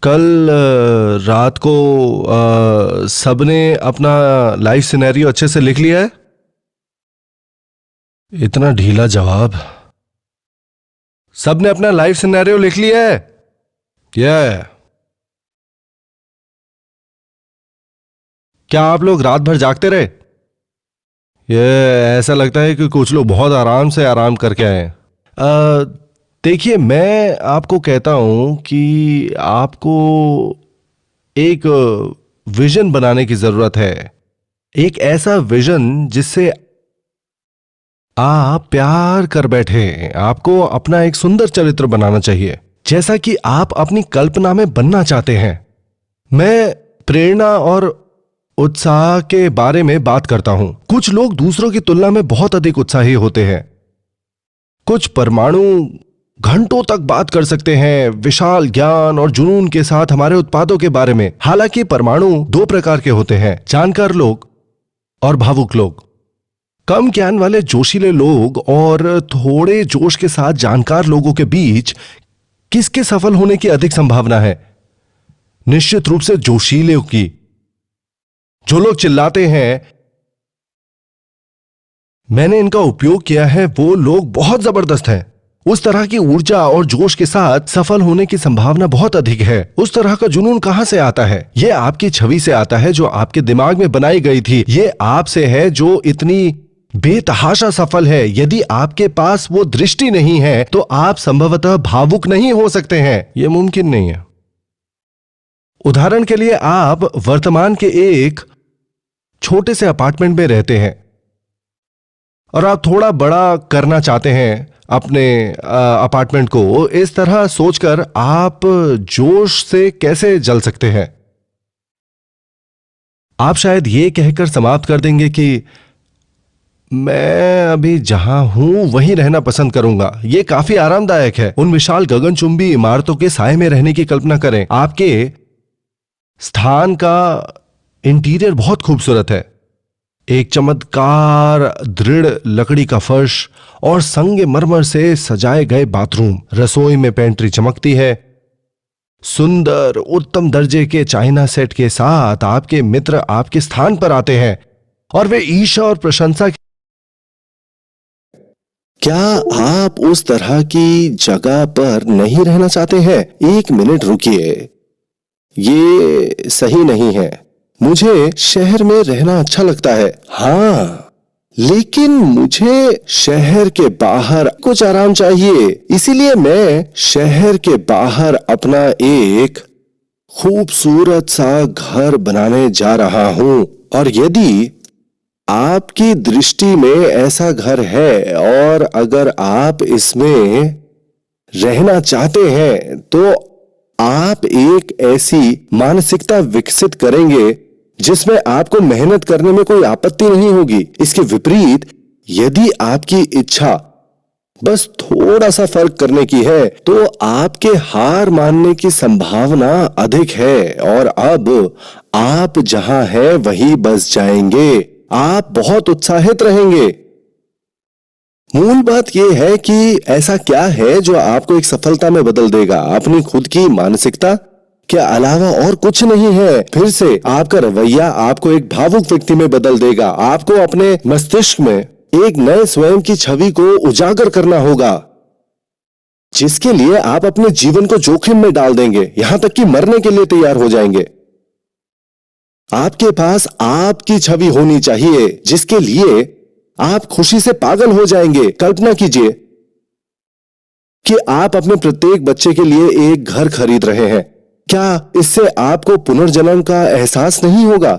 कल रात को सबने अपना लाइफ सिनेरियो अच्छे से लिख लिया है? इतना ढीला जवाब। सबने अपना लाइफ सिनेरियो लिख लिया है? क्या आप लोग रात भर जागते रहे? ऐसा लगता है कि कुछ लोग बहुत आराम से आराम करके आए हैं। देखिए, मैं आपको कहता हूं कि आपको एक विजन बनाने की जरूरत है। एक ऐसा विजन जिससे आप प्यार कर बैठे। आपको अपना एक सुंदर चरित्र बनाना चाहिए, जैसा कि आप अपनी कल्पना में बनना चाहते हैं। मैं प्रेरणा और उत्साह के बारे में बात करता हूं। कुछ लोग दूसरों की तुलना में बहुत अधिक उत्साही होते हैं। कुछ परमाणु घंटों तक बात कर सकते हैं विशाल ज्ञान और जुनून के साथ हमारे उत्पादों के बारे में। हालांकि परमाणु दो प्रकार के होते हैं, जानकार लोग और भावुक लोग। कम ज्ञान वाले जोशीले लोग और थोड़े जोश के साथ जानकार लोगों के बीच किसके सफल होने की अधिक संभावना है? निश्चित रूप से जोशीले की। जो लोग चिल्लाते हैं, मैंने इनका उपयोग किया है, वो लोग बहुत जबरदस्त हैं। उस तरह की ऊर्जा और जोश के साथ सफल होने की संभावना बहुत अधिक है। उस तरह का जुनून कहां से आता है? यह आपकी छवि से आता है जो आपके दिमाग में बनाई गई थी। यह आपसे है जो इतनी बेतहाशा सफल है। यदि आपके पास वो दृष्टि नहीं है तो आप संभवतः भावुक नहीं हो सकते हैं। यह मुमकिन नहीं है। उदाहरण के लिए, आप वर्तमान के एक छोटे से अपार्टमेंट में रहते हैं और आप थोड़ा बड़ा करना चाहते हैं अपने अपार्टमेंट को। इस तरह सोचकर आप जोश से कैसे जल सकते हैं? आप शायद ये कहकर समाप्त कर देंगे कि मैं अभी जहां हूं वहीं रहना पसंद करूंगा। यह काफी आरामदायक है। उन विशाल गगनचुंबी इमारतों के साए में रहने की कल्पना करें। आपके स्थान का इंटीरियर बहुत खूबसूरत है। एक चमत्कार दृढ़ लकड़ी का फर्श और संगमरमर से सजाए गए बाथरूम। रसोई में पेंट्री चमकती है। सुंदर उत्तम दर्जे के चाइना सेट के साथ आपके मित्र आपके स्थान पर आते हैं और वे ईर्ष्या और प्रशंसा। क्या आप उस तरह की जगह पर नहीं रहना चाहते हैं? एक मिनट रुकिए, ये सही नहीं है। मुझे शहर में रहना अच्छा लगता है, हाँ, लेकिन मुझे शहर के बाहर कुछ आराम चाहिए। इसीलिए मैं शहर के बाहर अपना एक खूबसूरत सा घर बनाने जा रहा हूं। और यदि आपकी दृष्टि में ऐसा घर है और अगर आप इसमें रहना चाहते हैं तो आप एक ऐसी मानसिकता विकसित करेंगे जिसमें आपको मेहनत करने में कोई आपत्ति नहीं होगी। इसके विपरीत, यदि आपकी इच्छा बस थोड़ा सा फर्क करने की है तो आपके हार मानने की संभावना अधिक है और अब आप जहां हैं वहीं बस जाएंगे। आप बहुत उत्साहित रहेंगे। मूल बात यह है कि ऐसा क्या है जो आपको एक सफलता में बदल देगा? अपनी खुद की मानसिकता के अलावा और कुछ नहीं है। फिर से आपका रवैया आपको एक भावुक व्यक्ति में बदल देगा। आपको अपने मस्तिष्क में एक नए स्वयं की छवि को उजागर करना होगा, जिसके लिए आप अपने जीवन को जोखिम में डाल देंगे, यहां तक कि मरने के लिए तैयार हो जाएंगे। आपके पास आपकी छवि होनी चाहिए जिसके लिए आप खुशी से पागल हो जाएंगे। कल्पना कीजिए कि आप अपने प्रत्येक बच्चे के लिए एक घर खरीद रहे हैं। क्या इससे आपको पुनर्जन्म का एहसास नहीं होगा?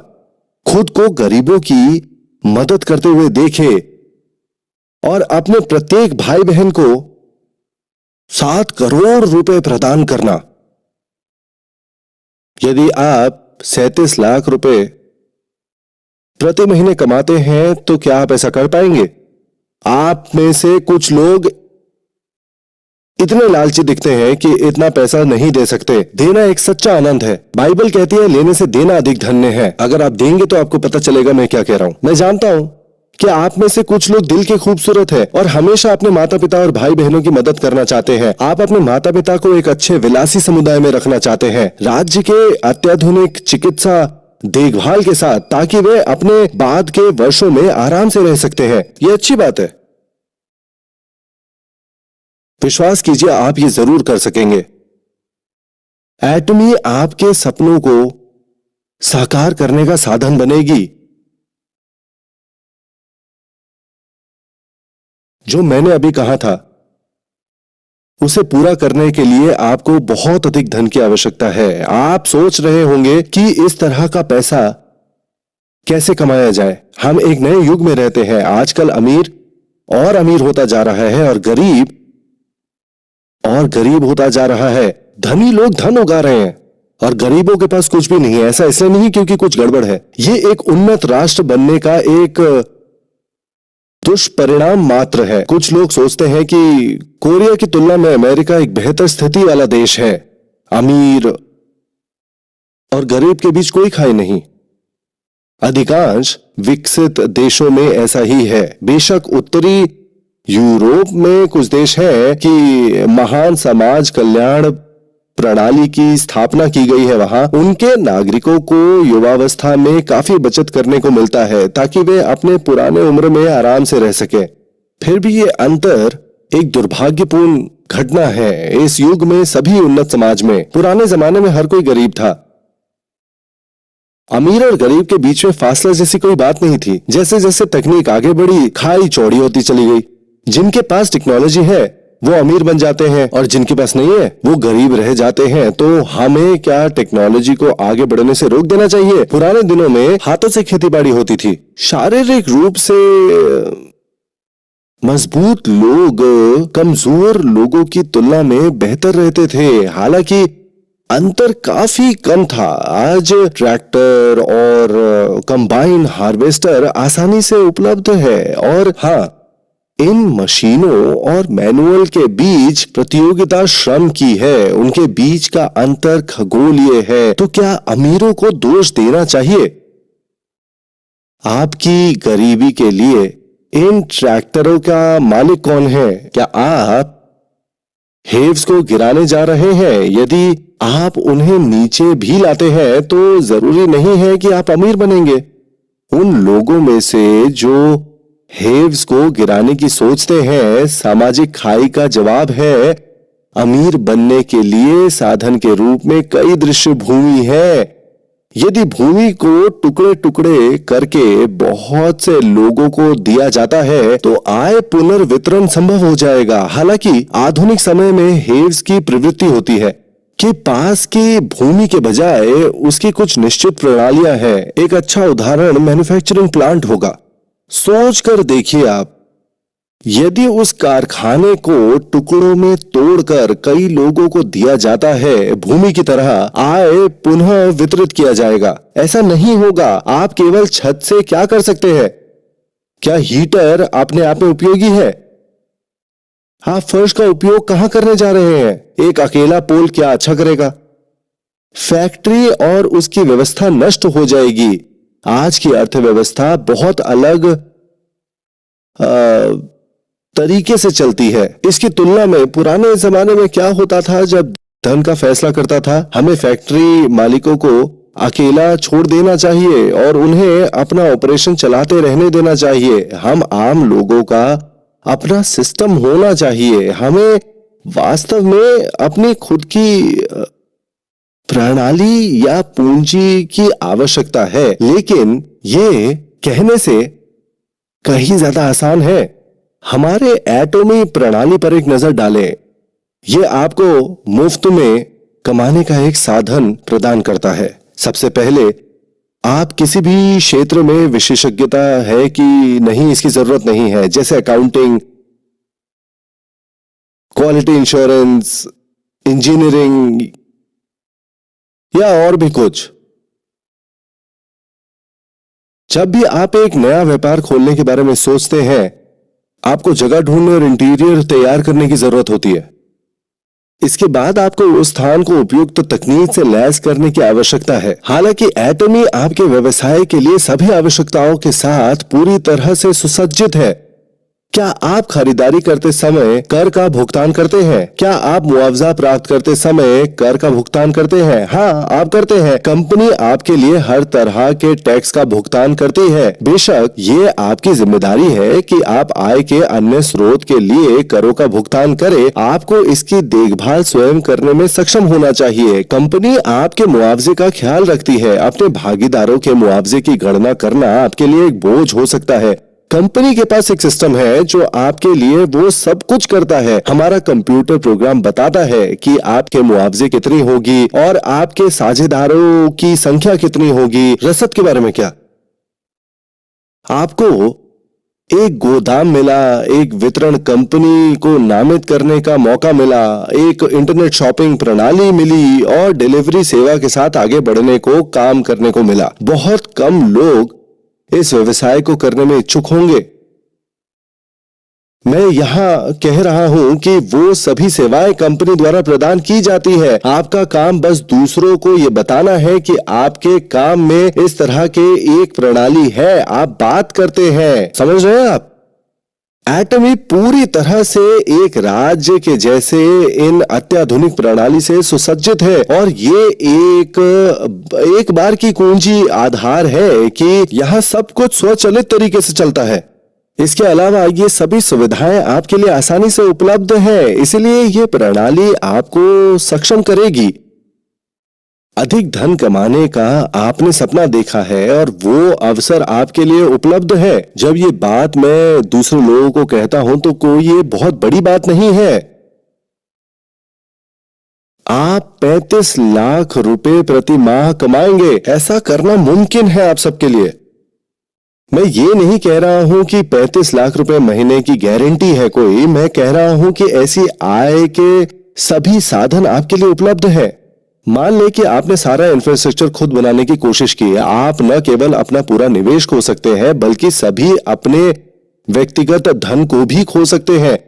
खुद को गरीबों की मदद करते हुए देखें और अपने प्रत्येक भाई बहन को 7 करोड़ रुपए प्रदान करना। यदि आप 37 लाख रुपए प्रति महीने कमाते हैं तो क्या आप ऐसा कर पाएंगे? आप में से कुछ लोग इतने लालची दिखते हैं कि इतना पैसा नहीं दे सकते। देना एक सच्चा आनंद है। बाइबल कहती है लेने से देना अधिक धन्य है। अगर आप देंगे तो आपको पता चलेगा मैं क्या कह रहा हूं। मैं जानता हूं क्या आप में से कुछ लोग दिल के खूबसूरत हैं और हमेशा अपने माता पिता और भाई बहनों की मदद करना चाहते हैं? आप अपने माता पिता को एक अच्छे विलासी समुदाय में रखना चाहते हैं, राज्य के अत्याधुनिक चिकित्सा देखभाल के साथ, ताकि वे अपने बाद के वर्षों में आराम से रह सकते हैं। यह अच्छी बात है। विश्वास कीजिए, आप ये जरूर कर सकेंगे। एटमी आपके सपनों को साकार करने का साधन बनेगी। जो मैंने अभी कहा था, उसे पूरा करने के लिए आपको बहुत अधिक धन की आवश्यकता है। आप सोच रहे होंगे कि इस तरह का पैसा कैसे कमाया जाए। हम एक नए युग में रहते हैं। आजकल अमीर और अमीर होता जा रहा है और गरीब होता जा रहा है। धनी लोग धन उगा रहे हैं और गरीबों के पास कुछ भी नहीं है। ऐसा इसलिए नहीं क्योंकि कुछ गड़बड़ है। यह एक उन्नत राष्ट्र बनने का एक दुष्परिणाम मात्र है। कुछ लोग सोचते हैं कि कोरिया की तुलना में अमेरिका एक बेहतर स्थिति वाला देश है। अमीर और गरीब के बीच कोई खाई नहीं। अधिकांश विकसित देशों में ऐसा ही है। बेशक उत्तरी यूरोप में कुछ देश हैं कि महान समाज कल्याण प्रणाली की स्थापना की गई है। वहां उनके नागरिकों को युवावस्था में काफी बचत करने को मिलता है ताकि वे अपने पुराने उम्र में आराम से रह सके। फिर भी ये अंतर एक दुर्भाग्यपूर्ण घटना है। इस युग में सभी उन्नत समाज में, पुराने जमाने में हर कोई गरीब था। अमीर और गरीब के बीच में फासला जैसी कोई बात नहीं थी। जैसे जैसे तकनीक आगे बढ़ी, खाई चौड़ी होती चली गई। जिनके पास टेक्नोलॉजी है वो अमीर बन जाते हैं और जिनके पास नहीं है वो गरीब रह जाते हैं। तो हमें क्या टेक्नोलॉजी को आगे बढ़ने से रोक देना चाहिए? पुराने दिनों में हाथों से खेतीबाड़ी होती थी। शारीरिक रूप से मजबूत लोग कमजोर लोगों की तुलना में बेहतर रहते थे। हालांकि अंतर काफी कम था। आज ट्रैक्टर और कंबाइन हार्वेस्टर आसानी से उपलब्ध है और हाँ, इन मशीनों और मैनुअल के बीच प्रतियोगिता श्रम की है। उनके बीच का अंतर खगोलीय है। तो क्या अमीरों को दोष देना चाहिए आपकी गरीबी के लिए? इन ट्रैक्टरों का मालिक कौन है? क्या आप हेव्स को गिराने जा रहे हैं? यदि आप उन्हें नीचे भी लाते हैं तो जरूरी नहीं है कि आप अमीर बनेंगे। उन लोगों में से जो हेव्स को गिराने की सोचते हैं, सामाजिक खाई का जवाब है अमीर बनने के लिए साधन के रूप में कई दृश्य भूमि है। यदि भूमि को टुकड़े टुकड़े करके बहुत से लोगों को दिया जाता है तो आय पुनर्वितरण संभव हो जाएगा। हालांकि आधुनिक समय में हेव्स की प्रवृत्ति होती है कि पास की भूमि के बजाय उसकी कुछ निश्चित प्रणालियां हैं। एक अच्छा उदाहरण मैन्युफैक्चरिंग प्लांट होगा। सोच कर देखिए आप, यदि उस कारखाने को टुकड़ों में तोड़कर कई लोगों को दिया जाता है, भूमि की तरह आय पुनः वितरित किया जाएगा। ऐसा नहीं होगा। आप केवल छत से क्या कर सकते हैं? क्या हीटर अपने आप में उपयोगी है? आप फर्श का उपयोग कहां करने जा रहे हैं? एक अकेला पोल क्या अच्छा करेगा? फैक्ट्री और उसकी व्यवस्था नष्ट हो जाएगी। आज की अर्थव्यवस्था बहुत अलग तरीके से चलती है। इसकी तुलना में पुराने जमाने में क्या होता था? जब धन का फैसला करता था, हमें फैक्ट्री मालिकों को अकेला छोड़ देना चाहिए और उन्हें अपना ऑपरेशन चलाते रहने देना चाहिए। हम आम लोगों का अपना सिस्टम होना चाहिए। हमें वास्तव में अपनी खुद की प्रणाली या पूंजी की आवश्यकता है, लेकिन ये कहने से कहीं ज्यादा आसान है। हमारे एटॉमी प्रणाली पर एक नजर डालें। यह आपको मुफ्त में कमाने का एक साधन प्रदान करता है। सबसे पहले, आप किसी भी क्षेत्र में विशेषज्ञता है कि नहीं इसकी जरूरत नहीं है, जैसे अकाउंटिंग, क्वालिटी इंश्योरेंस, इंजीनियरिंग या और भी कुछ। जब भी आप एक नया व्यापार खोलने के बारे में सोचते हैं, आपको जगह ढूंढने और इंटीरियर तैयार करने की जरूरत होती है। इसके बाद आपको उस स्थान को उपयुक्त तकनीक से लैस करने की आवश्यकता है। हालांकि एटमी आपके व्यवसाय के लिए सभी आवश्यकताओं के साथ पूरी तरह से सुसज्जित है। क्या आप खरीदारी करते समय कर का भुगतान करते हैं? क्या आप मुआवजा प्राप्त करते समय कर का भुगतान करते हैं? हाँ, आप करते हैं। कंपनी आपके लिए हर तरह के टैक्स का भुगतान करती है। बेशक ये आपकी जिम्मेदारी है कि आप आय के अन्य स्रोत के लिए करों का भुगतान करें। आपको इसकी देखभाल स्वयं करने में सक्षम होना चाहिए। कंपनी आपके मुआवजे का ख्याल रखती है। अपने भागीदारों के मुआवजे की गणना करना आपके लिए एक बोझ हो सकता है। कंपनी के पास एक सिस्टम है जो आपके लिए वो सब कुछ करता है। हमारा कंप्यूटर प्रोग्राम बताता है कि आपके मुआवजे कितनी होगी और आपके साझेदारों की संख्या कितनी होगी। रसद के बारे में क्या? आपको एक गोदाम मिला, एक वितरण कंपनी को नामित करने का मौका मिला, एक इंटरनेट शॉपिंग प्रणाली मिली और डिलीवरी सेवा के साथ आगे बढ़ने को काम करने को मिला। बहुत कम लोग इस व्यवसाय को करने में इच्छुक होंगे। मैं यहां कह रहा हूं कि वो सभी सेवाएं कंपनी द्वारा प्रदान की जाती है। आपका काम बस दूसरों को ये बताना है कि आपके काम में इस तरह के एक प्रणाली है। आप बात करते हैं, समझ रहे हैं आप? एटमी पूरी तरह से एक राज्य के जैसे इन अत्याधुनिक प्रणाली से सुसज्जित है और ये एक बार की कुंजी आधार है कि यहां सब कुछ स्वचालित तरीके से चलता है। इसके अलावा ये सभी सुविधाएं आपके लिए आसानी से उपलब्ध है, इसलिए ये प्रणाली आपको सक्षम करेगी। अधिक धन कमाने का आपने सपना देखा है और वो अवसर आपके लिए उपलब्ध है। जब ये बात मैं दूसरे लोगों को कहता हूं तो कोई ये बहुत बड़ी बात नहीं है। आप 35 लाख रुपए प्रति माह कमाएंगे। ऐसा करना मुमकिन है आप सबके लिए। मैं ये नहीं कह रहा हूं कि 35 लाख रुपए महीने की गारंटी है कोई। मैं कह रहा हूं कि ऐसी आय के सभी साधन आपके लिए उपलब्ध है। मान ले कि आपने सारा इंफ्रास्ट्रक्चर खुद बनाने की कोशिश की है। आप न केवल अपना पूरा निवेश खो सकते हैं बल्कि सभी अपने व्यक्तिगत धन को भी खो सकते हैं।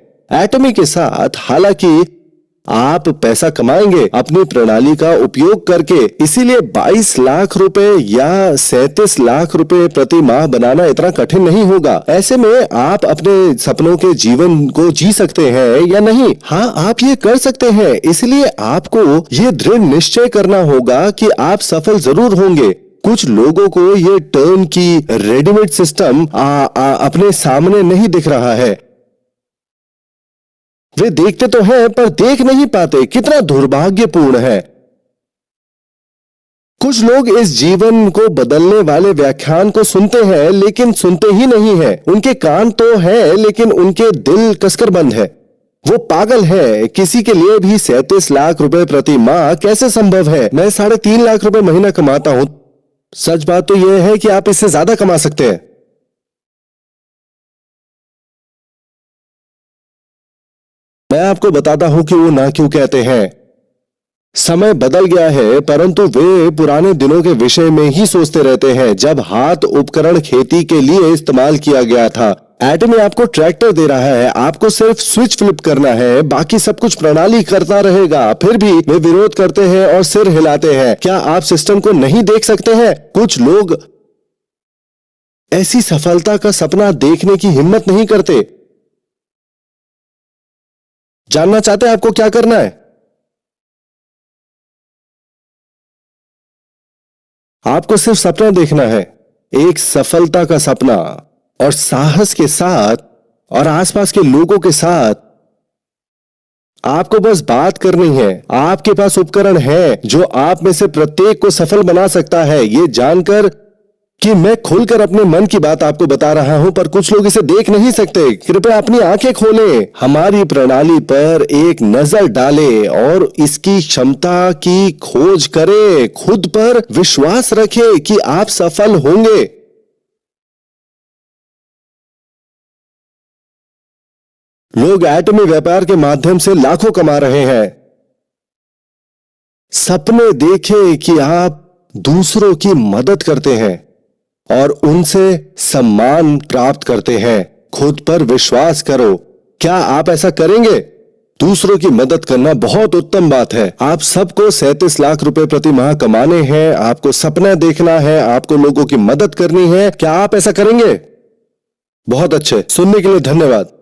एटमी के साथ हालांकि आप पैसा कमाएंगे अपनी प्रणाली का उपयोग करके, इसीलिए 22 लाख रुपए या 37 लाख रुपए प्रति माह बनाना इतना कठिन नहीं होगा। ऐसे में आप अपने सपनों के जीवन को जी सकते हैं या नहीं? हाँ, आप ये कर सकते हैं। इसलिए आपको ये दृढ़ निश्चय करना होगा कि आप सफल जरूर होंगे। कुछ लोगों को ये टर्न की रेडीमेड सिस्टम अपने सामने नहीं दिख रहा है। वे देखते तो हैं पर देख नहीं पाते। कितना दुर्भाग्यपूर्ण है। कुछ लोग इस जीवन को बदलने वाले व्याख्यान को सुनते हैं लेकिन सुनते ही नहीं हैं। उनके कान तो हैं लेकिन उनके दिल कसकर बंद है। वो पागल है। किसी के लिए भी 37 लाख रुपए प्रति माह कैसे संभव है? मैं 3.5 लाख रुपए महीना कमाता हूं। सच बात तो यह है कि आप इससे ज्यादा कमा सकते हैं। मैं आपको बताता हूं कि वो ना क्यों कहते हैं। समय बदल गया है परंतु वे पुराने दिनों के विषय में ही सोचते रहते हैं जब हाथ उपकरण खेती के लिए इस्तेमाल किया गया था। एटमी आपको ट्रैक्टर दे रहा है, आपको सिर्फ स्विच फ्लिप करना है, बाकी सब कुछ प्रणाली करता रहेगा। फिर भी वे विरोध करते हैं और सिर हिलाते हैं। क्या आप सिस्टम को नहीं देख सकते हैं? कुछ लोग ऐसी सफलता का सपना देखने की हिम्मत नहीं करते। जानना चाहते हैं आपको क्या करना है? आपको सिर्फ सपना देखना है, एक सफलता का सपना, और साहस के साथ और आसपास के लोगों के साथ आपको बस बात करनी है। आपके पास उपकरण है जो आप में से प्रत्येक को सफल बना सकता है। ये जानकर कि मैं खुलकर अपने मन की बात आपको बता रहा हूं पर कुछ लोग इसे देख नहीं सकते। कृपया अपनी आंखें खोलें, हमारी प्रणाली पर एक नजर डालें और इसकी क्षमता की खोज करें। खुद पर विश्वास रखें कि आप सफल होंगे। लोग एटमी व्यापार के माध्यम से लाखों कमा रहे हैं। सपने देखें कि आप दूसरों की मदद करते हैं और उनसे सम्मान प्राप्त करते हैं। खुद पर विश्वास करो। क्या आप ऐसा करेंगे? दूसरों की मदद करना बहुत उत्तम बात है। आप सबको 37 लाख रुपए प्रति माह कमाने हैं, आपको सपना देखना है, आपको लोगों की मदद करनी है। क्या आप ऐसा करेंगे? बहुत अच्छे, सुनने के लिए धन्यवाद।